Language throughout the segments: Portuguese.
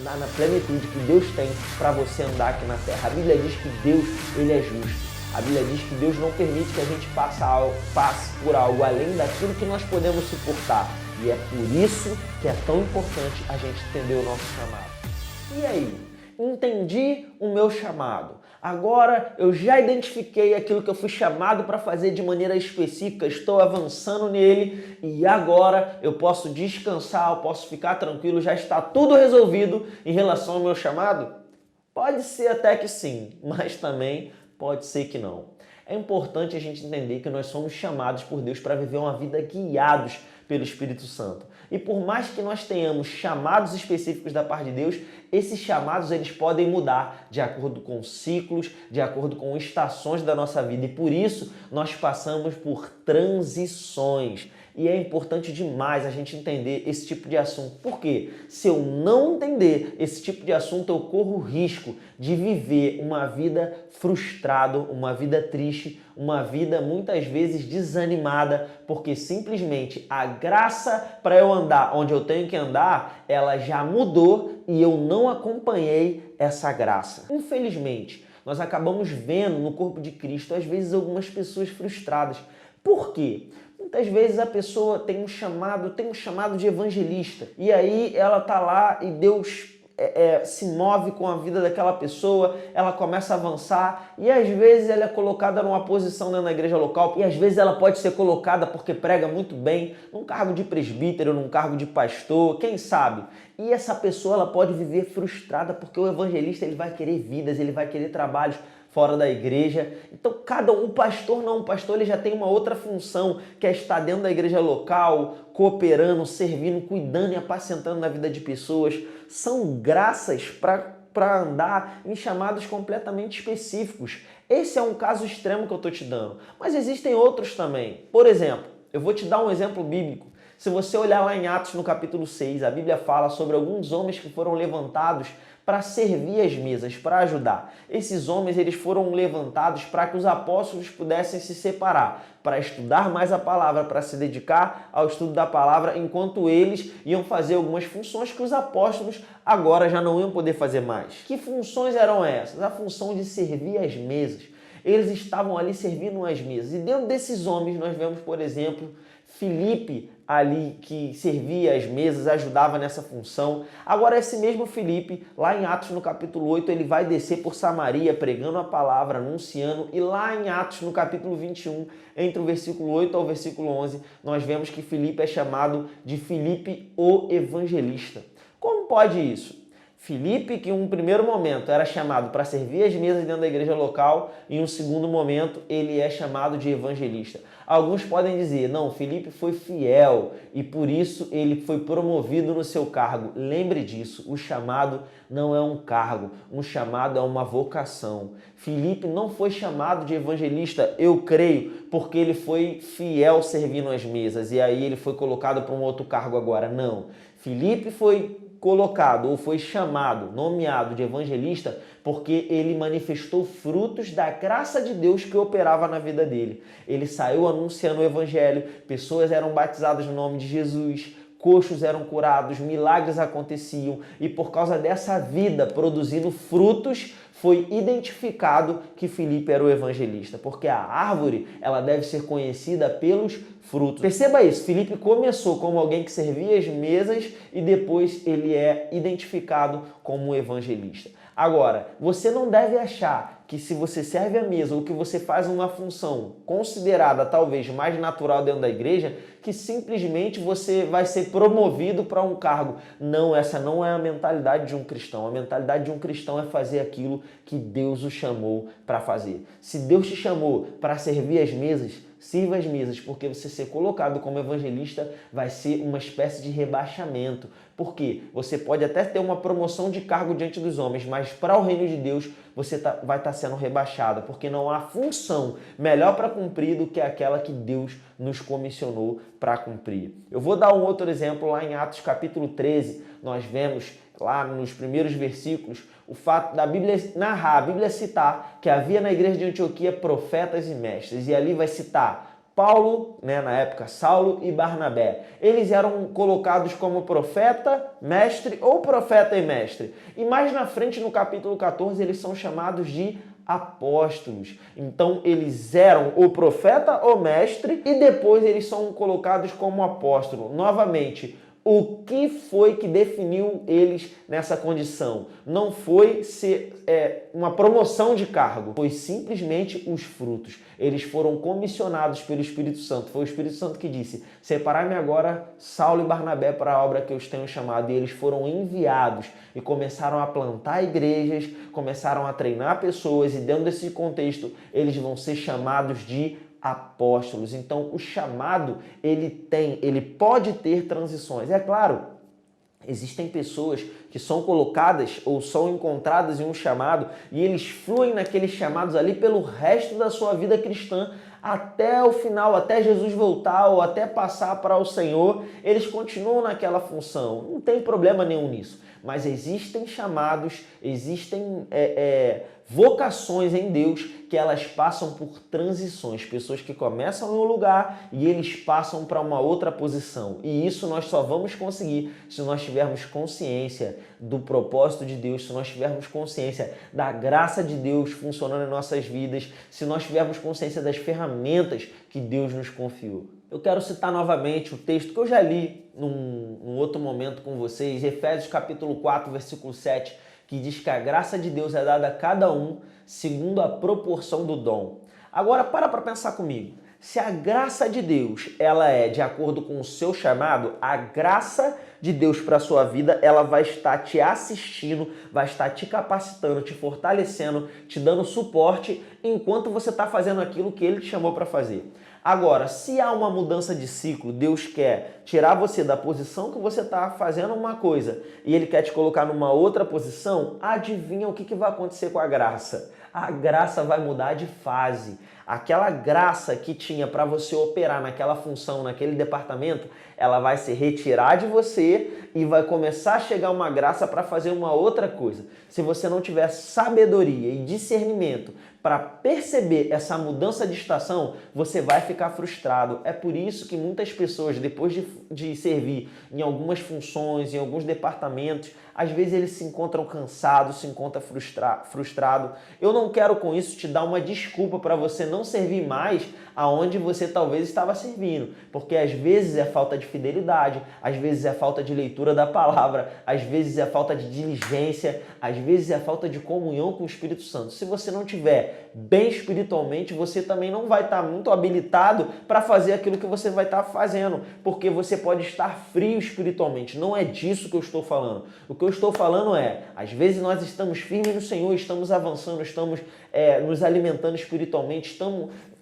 andar na plenitude que Deus tem para você andar aqui na terra. A Bíblia diz que Deus, ele é justo. A Bíblia diz que Deus não permite que a gente passe por algo além daquilo que nós podemos suportar. E é por isso que é tão importante a gente entender o nosso chamado. E aí? Entendi o meu chamado. Agora eu já identifiquei aquilo que eu fui chamado para fazer de maneira específica, estou avançando nele e agora eu posso descansar, eu posso ficar tranquilo, já está tudo resolvido em relação ao meu chamado? Pode ser até que sim, mas também pode ser que não. É importante a gente entender que nós somos chamados por Deus para viver uma vida guiados pelo Espírito Santo. E por mais que nós tenhamos chamados específicos da parte de Deus, esses chamados eles podem mudar de acordo com ciclos, de acordo com estações da nossa vida. E por isso nós passamos por transições. E é importante demais a gente entender esse tipo de assunto. Por quê? Se eu não entender esse tipo de assunto, eu corro o risco de viver uma vida frustrada, uma vida triste, uma vida muitas vezes desanimada, porque simplesmente a graça para eu andar onde eu tenho que andar, ela já mudou e eu não acompanhei essa graça. Infelizmente, nós acabamos vendo no corpo de Cristo, às vezes, algumas pessoas frustradas. Por quê? Muitas vezes a pessoa tem um chamado de evangelista e aí ela tá lá e Deus se move com a vida daquela pessoa, ela começa a avançar e às vezes ela é colocada numa posição dentro da igreja local e às vezes ela pode ser colocada porque prega muito bem num cargo de presbítero, num cargo de pastor, quem sabe? E essa pessoa ela pode viver frustrada porque o evangelista ele vai querer vidas, ele vai querer trabalhos fora da igreja. Então, o pastor ele já tem uma outra função, que é estar dentro da igreja local, cooperando, servindo, cuidando e apacentando na vida de pessoas. São graças para andar em chamados completamente específicos. Esse é um caso extremo que eu estou te dando. Mas existem outros também. Por exemplo, eu vou te dar um exemplo bíblico. Se você olhar lá em Atos, no capítulo 6, a Bíblia fala sobre alguns homens que foram levantados para servir as mesas, para ajudar. Esses homens eles foram levantados para que os apóstolos pudessem se separar, para estudar mais a palavra, para se dedicar ao estudo da palavra, enquanto eles iam fazer algumas funções que os apóstolos agora já não iam poder fazer mais. Que funções eram essas? A função de servir as mesas. Eles estavam ali servindo as mesas. E dentro desses homens nós vemos, por exemplo, Filipe ali que servia as mesas, ajudava nessa função. Agora esse mesmo Filipe, lá em Atos no capítulo 8, ele vai descer por Samaria pregando a palavra, anunciando. E lá em Atos no capítulo 21, entre o versículo 8 ao versículo 11, nós vemos que Filipe é chamado de Filipe o Evangelista. Como pode isso? Filipe, que em um primeiro momento era chamado para servir as mesas dentro da igreja local, em um segundo momento ele é chamado de evangelista. Alguns podem dizer, não, Filipe foi fiel e por isso ele foi promovido no seu cargo. Lembre disso, o chamado não é um cargo, um chamado é uma vocação. Filipe não foi chamado de evangelista, eu creio, porque ele foi fiel servindo as mesas e aí ele foi colocado para um outro cargo agora. Não, Filipe foi colocado ou foi chamado, nomeado de evangelista porque ele manifestou frutos da graça de Deus que operava na vida dele. Ele saiu anunciando o evangelho, pessoas eram batizadas no nome de Jesus, coxos eram curados, milagres aconteciam e por causa dessa vida produzindo frutos, foi identificado que Filipe era o evangelista, porque a árvore ela deve ser conhecida pelos frutos. Perceba isso, Filipe começou como alguém que servia as mesas e depois ele é identificado como um evangelista. Agora, você não deve achar que se você serve a mesa ou que você faz uma função considerada talvez mais natural dentro da igreja, que simplesmente você vai ser promovido para um cargo. Não, essa não é a mentalidade de um cristão. A mentalidade de um cristão é fazer aquilo que Deus o chamou para fazer. Se Deus te chamou para servir as mesas, sirva as mesas, porque você ser colocado como evangelista vai ser uma espécie de rebaixamento. Por quê? Você pode até ter uma promoção de cargo diante dos homens, mas para o reino de Deus você vai estar sendo rebaixado, porque não há função melhor para cumprir do que aquela que Deus nos comissionou para cumprir. Eu vou dar um outro exemplo lá em Atos capítulo 13, nós vemos lá nos primeiros versículos o fato da Bíblia narrar, a Bíblia citar que havia na igreja de Antioquia profetas e mestres, e ali vai citar Paulo, né, na época, Saulo e Barnabé. Eles eram colocados como profeta, mestre ou profeta e mestre. E mais na frente, no capítulo 14, eles são chamados de apóstolos. Então eles eram o profeta ou mestre e depois eles são colocados como apóstolo. Novamente, o que foi que definiu eles nessa condição? Não foi uma promoção de cargo, foi simplesmente os frutos. Eles foram comissionados pelo Espírito Santo. Foi o Espírito Santo que disse: separai-me agora Saulo e Barnabé para a obra que eu os tenho chamado. E eles foram enviados e começaram a plantar igrejas, começaram a treinar pessoas e dentro desse contexto eles vão ser chamados de apóstolos. Então o chamado ele pode ter transições. É claro, existem pessoas que são colocadas ou são encontradas em um chamado e eles fluem naqueles chamados ali pelo resto da sua vida cristã até o final, até Jesus voltar ou até passar para o Senhor, eles continuam naquela função. Não tem problema nenhum nisso. Mas existem chamados, existem vocações em Deus que elas passam por transições. Pessoas que começam em um lugar e eles passam para uma outra posição. E isso nós só vamos conseguir se nós tivermos consciência do propósito de Deus, se nós tivermos consciência da graça de Deus funcionando em nossas vidas, se nós tivermos consciência das ferramentas que Deus nos confiou. Eu quero citar novamente o texto que eu já li num outro momento com vocês, Efésios capítulo 4, versículo 7, que diz que a graça de Deus é dada a cada um segundo a proporção do dom. Agora para pensar comigo. Se a graça de Deus ela é de acordo com o seu chamado, a graça de Deus para a sua vida, ela vai estar te assistindo, vai estar te capacitando, te fortalecendo, te dando suporte enquanto você está fazendo aquilo que Ele te chamou para fazer. Agora, se há uma mudança de ciclo, Deus quer tirar você da posição que você está fazendo uma coisa e Ele quer te colocar numa outra posição, adivinha o que vai acontecer com a graça? A graça vai mudar de fase. Aquela graça que tinha para você operar naquela função, naquele departamento, ela vai se retirar de você e vai começar a chegar uma graça para fazer uma outra coisa. Se você não tiver sabedoria e discernimento para perceber essa mudança de estação, você vai ficar frustrado. É por isso que muitas pessoas, depois de servir em algumas funções, em alguns departamentos, às vezes eles se encontram cansados, se encontram frustrados. Eu não quero com isso te dar uma desculpa para você não servir mais aonde você talvez estava servindo, porque às vezes é falta de fidelidade, às vezes é falta de leitura da palavra, às vezes é falta de diligência, às vezes é falta de comunhão com o Espírito Santo. Se você não tiver bem espiritualmente, você também não vai estar muito habilitado para fazer aquilo que você vai estar fazendo, porque você pode estar frio espiritualmente. Não é disso que eu estou falando. O que eu estou falando é, às vezes nós estamos firmes no Senhor, estamos avançando, estamos nos alimentando espiritualmente,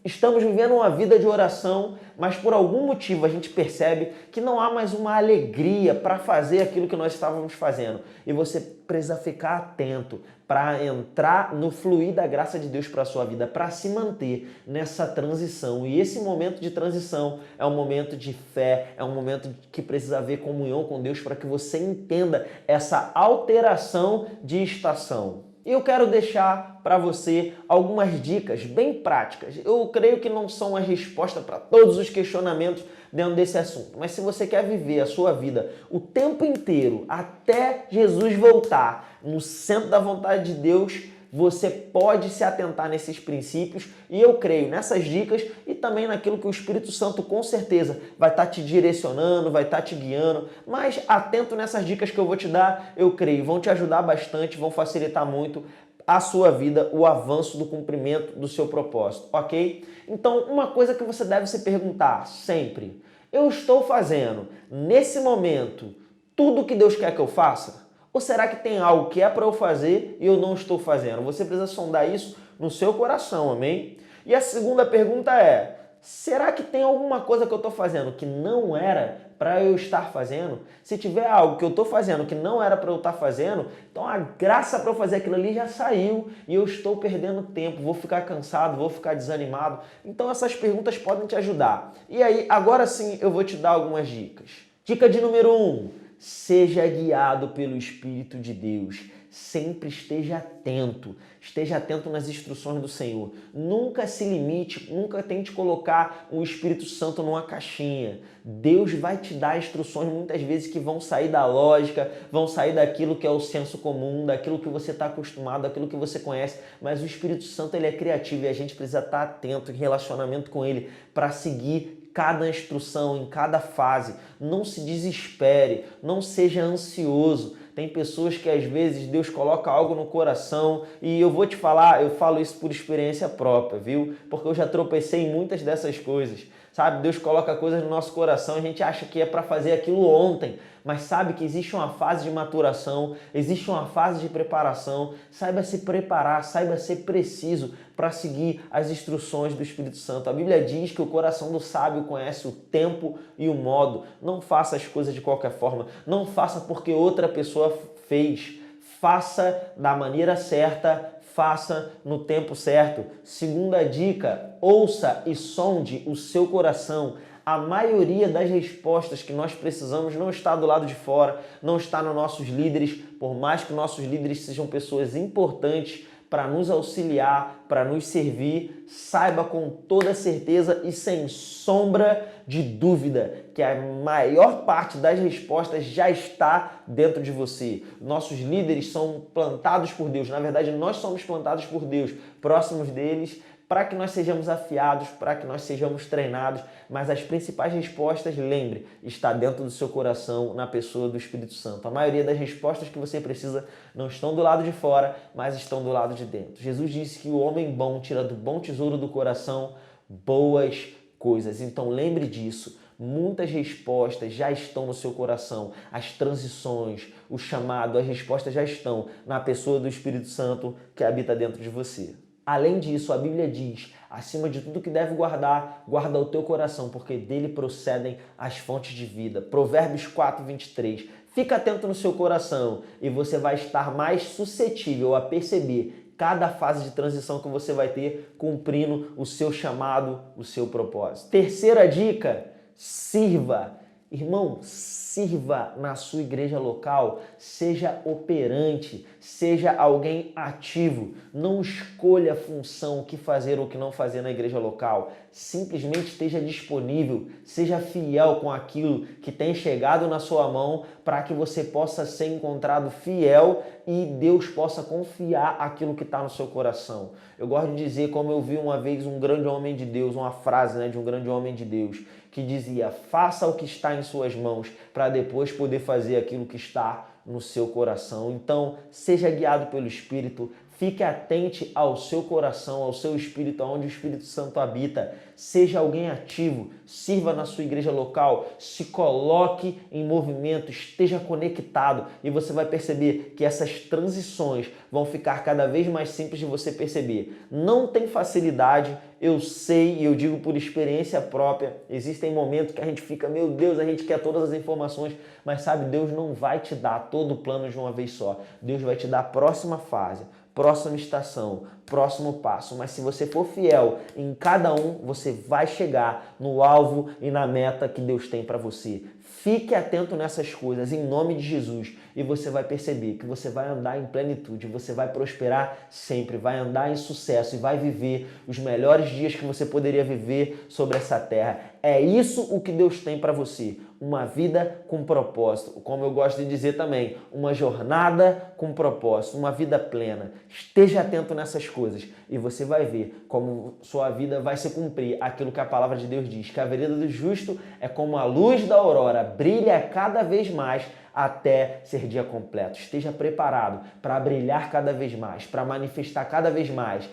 estamos vivendo uma vida de oração, mas por algum motivo a gente percebe que não há mais uma alegria para fazer aquilo que nós estávamos fazendo. E você precisa ficar atento para entrar no fluir da graça de Deus para a sua vida, para se manter nessa transição. E esse momento de transição é um momento de fé, é um momento que precisa haver comunhão com Deus para que você entenda essa alteração de estação. E eu quero deixar para você algumas dicas bem práticas. Eu creio que não são a resposta para todos os questionamentos dentro desse assunto, mas se você quer viver a sua vida o tempo inteiro até Jesus voltar no centro da vontade de Deus, você pode se atentar nesses princípios e eu creio nessas dicas e também naquilo que o Espírito Santo com certeza vai estar te direcionando, vai estar te guiando, mas atento nessas dicas que eu vou te dar, eu creio, vão te ajudar bastante, vão facilitar muito a sua vida, o avanço do cumprimento do seu propósito, ok? Então, uma coisa que você deve se perguntar sempre, eu estou fazendo nesse momento tudo o que Deus quer que eu faça? Ou será que tem algo que é para eu fazer e eu não estou fazendo? Você precisa sondar isso no seu coração, amém? E a segunda pergunta é, será que tem alguma coisa que eu estou fazendo que não era para eu estar fazendo? Se tiver algo que eu estou fazendo que não era para eu estar fazendo, então a graça para eu fazer aquilo ali já saiu e eu estou perdendo tempo, vou ficar cansado, vou ficar desanimado. Então essas perguntas podem te ajudar. E aí, agora sim, eu vou te dar algumas dicas. Dica de número 1. seja guiado pelo Espírito de Deus. Sempre esteja atento nas instruções do Senhor. Nunca se limite, nunca tente colocar o Espírito Santo numa caixinha. Deus vai te dar instruções muitas vezes que vão sair da lógica, vão sair daquilo que é o senso comum, daquilo que você está acostumado, daquilo que você conhece, mas o Espírito Santo ele é criativo e a gente precisa estar atento em relacionamento com ele para seguir cada instrução, em cada fase. Não se desespere, não seja ansioso. Tem pessoas que às vezes Deus coloca algo no coração e eu vou te falar, eu falo isso por experiência própria, viu? Porque eu já tropecei em muitas dessas coisas. Sabe, Deus coloca coisas no nosso coração, a gente acha que é para fazer aquilo ontem, mas sabe que existe uma fase de maturação, existe uma fase de preparação. Saiba se preparar, saiba ser preciso para seguir as instruções do Espírito Santo. A Bíblia diz que o coração do sábio conhece o tempo e o modo. Não faça as coisas de qualquer forma, não faça porque outra pessoa fez. Faça da maneira certa, faça no tempo certo. Segunda dica, ouça e sonde o seu coração. A maioria das respostas que nós precisamos não está do lado de fora, não está nos nossos líderes, por mais que nossos líderes sejam pessoas importantes para nos auxiliar, para nos servir. Saiba com toda certeza e sem sombra de dúvida que a maior parte das respostas já está dentro de você. Nossos líderes são plantados por Deus, na verdade nós somos plantados por Deus, próximos deles, para que nós sejamos afiados, para que nós sejamos treinados, mas as principais respostas, lembre, está dentro do seu coração, na pessoa do Espírito Santo. A maioria das respostas que você precisa não estão do lado de fora, mas estão do lado de dentro. Jesus disse que o homem bom tira do bom tesouro do coração boas coisas. Então lembre disso. Muitas respostas já estão no seu coração. As transições, o chamado, as respostas já estão na pessoa do Espírito Santo que habita dentro de você. Além disso, a Bíblia diz, acima de tudo que deve guardar, guarda o teu coração, porque dele procedem as fontes de vida. Provérbios 4:23. Fica atento no seu coração e você vai estar mais suscetível a perceber cada fase de transição que você vai ter cumprindo o seu chamado, o seu propósito. Terceira dica, sirva. Irmão, sirva na sua igreja local, seja operante, seja alguém ativo. Não escolha a função, o que fazer ou o que não fazer na igreja local. Simplesmente esteja disponível, seja fiel com aquilo que tem chegado na sua mão para que você possa ser encontrado fiel e Deus possa confiar aquilo que está no seu coração. Eu gosto de dizer, como eu vi uma vez um grande homem de Deus, uma frase de um grande homem de Deus, que dizia, faça o que está em suas mãos para depois poder fazer aquilo que está no seu coração. Então, seja guiado pelo Espírito, fique atente ao seu coração, ao seu espírito, aonde o Espírito Santo habita. Seja alguém ativo, sirva na sua igreja local, se coloque em movimento, esteja conectado e você vai perceber que essas transições vão ficar cada vez mais simples de você perceber. Não tem facilidade, eu sei e eu digo por experiência própria, existem momentos que a gente fica, meu Deus, a gente quer todas as informações, mas sabe, Deus não vai te dar todo o plano de uma vez só. Deus vai te dar a próxima fase, próxima estação, próximo passo. Mas se você for fiel em cada um, você vai chegar no alvo e na meta que Deus tem para você. Fique atento nessas coisas, em nome de Jesus, e você vai perceber que você vai andar em plenitude, você vai prosperar sempre, vai andar em sucesso e vai viver os melhores dias que você poderia viver sobre essa terra. É isso o que Deus tem para você, uma vida com propósito, como eu gosto de dizer também, uma jornada com propósito, uma vida plena. Esteja atento nessas coisas e você vai ver como sua vida vai se cumprir aquilo que a palavra de Deus diz, que a vereda do justo é como a luz da aurora, brilha cada vez mais até ser dia completo. Esteja preparado para brilhar cada vez mais, para manifestar cada vez mais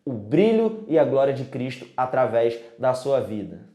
o brilho e a glória de Cristo através da sua vida.